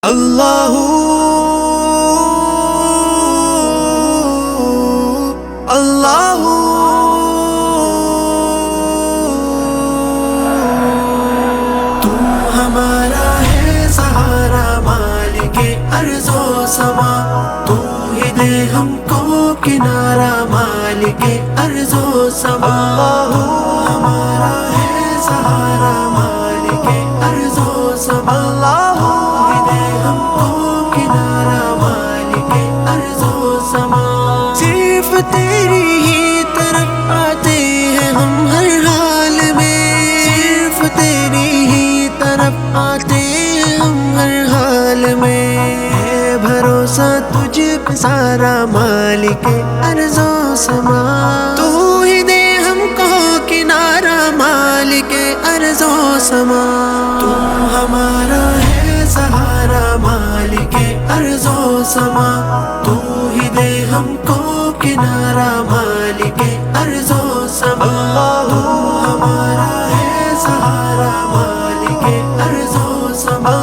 اللہ اللہ تو ہمارا ہے سہارا مالک ارض و سما، تو ہی دے ہم کو کنارہ مالک ارض و سما، تو ہمارا ہے سہارا مالک ارض و سما، تو ہی دے ہم کو کنارہ مالک ارض و سما، صرف تیری ہی طرف آتے ہیں ہم ہر حال میں، صرف تیری ہی طرف آتے ہیں ہم ہر حال میں، ہے بھروسہ تجھ پہ سارا مالک ارض و سما، تو ہی دے ہم کو کنارہ مالک ارض و سما، تو ہمارا ہے سہارا مالک ارض و سما، تو ہی دے ہم کو کنارہ مالک ارض و سما، تو ہمارا ہے سہارا مالک ارض و سما،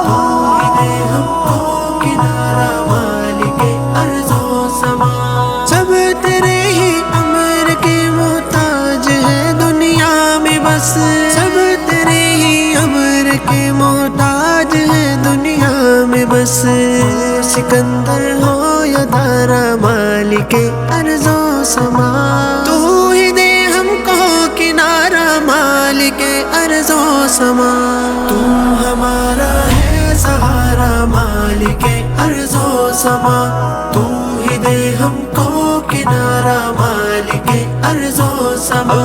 تو ہی دے ہم کو کنارہ مالک ارض و سما، سب تیرے ہی امر کے محتاج ہے دنیا میں بس، سب تیرے ہی امر کے محتاج ہے دنیا میں بس، سکندر ہو یا دارا مالک ارض و سما، تو ہی دے ہم کو کنارہ مالک ارض و سما، تو ہمارا ہے سہارا مالک ارض و سما، تو ہی دے ہم کو کنارہ مالک ارض و سما،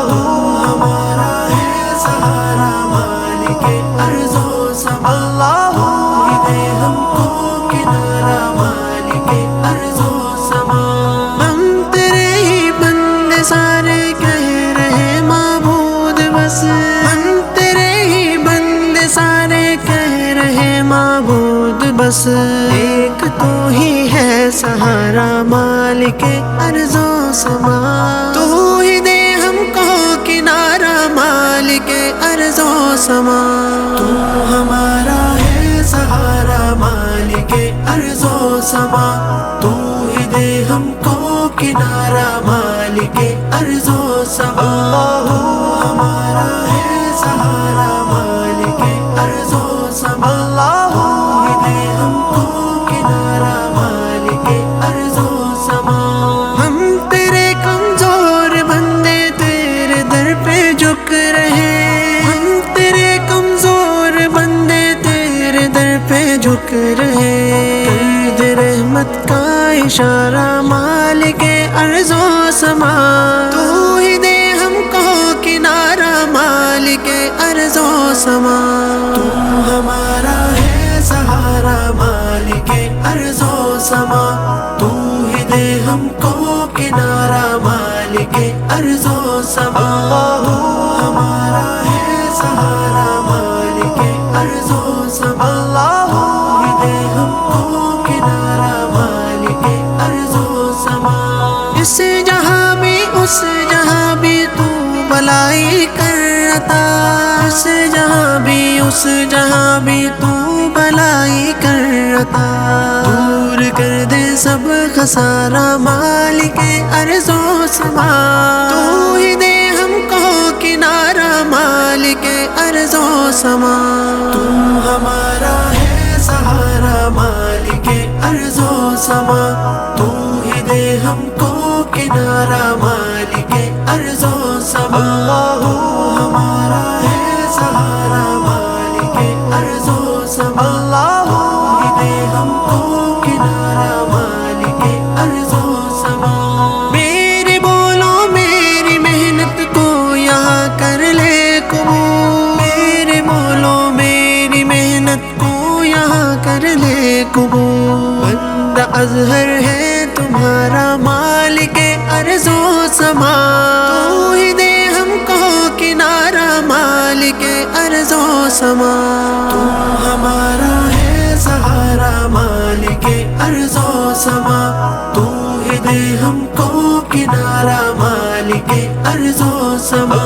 تو ہمارا ہے سہارا مالک ارض و سما، تو ہی دے ہم کو کنارہ مالک ارض و سما، ہم تیرے ہی بندے سارے کہہ رہے معبود بس، ہم تیرے ہی بندے سارے کہہ رہے معبود بس، ایک تو ہی ہے سہارا مالک ارض و سما، تو ہی دے ہم کو کنارہ مالک ارض و سما، تو ہمارا ہے سہارا مالک ارض و سما، تو ہی دے ہم کو کنارہ مالک ارض و سما، تو ہمارا ہے سہارا مالک ارض و سما، تو ہی دے ہم کو کنارہ مالک ارض و سما، ہم تیرے کمزور بندے تیرے در پہ جھک رہے، ہم تیرے کمزور بندے تیرے در پہ جھک رہے، قید رحمت کا اشارہ مالک ارض و سما، تو ہی دے ہم کو کنارہ مالک ارض و سما، تو ہمارا ہے سہارا مالک ارض و سما، تو ہی دے ہم کو کنارہ مالک ارض و سما، تو ہمارا ہے سہارا مالک ارض و سما، تو ہی دے ہم کو کنارہ مالک ارض و سما، اس جہاں بھی اس جہاں بھی تو بلائی کر عطا، اس جہاں بھی اس جہاں بھی تو بلائی کر عطا، دور کر دے سب خسارہ مالک ارض و سما، تو ہی دے ہم کو کنارہ مالک ارض و سما، تو ہمارا ہے سہارا مالک ارض و سما، تو ہی دے ہم کو کنارہ مالک ارض و سما، تو ہمارا ہے سہارا مالک ارض و سما، تو ہی دے ہم کو کنارہ مالک ارض و سما، میرے بولو میری محنت کو یہاں کر لے قبول، میرے بولو میری محنت کو یہاں کر لے قبول، بندہ اظہر ہے تمہارا مالک ارض و سما، تو ہی دے ہم کو کنارہ مالک ارض و سما، تو ہمارا ہے سہارا مالک ارض و سما، تو ہی دے ہم کو کنارہ مالک ارض و سما،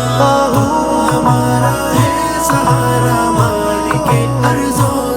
تو ہمارا ہے سہارا مالک ارض و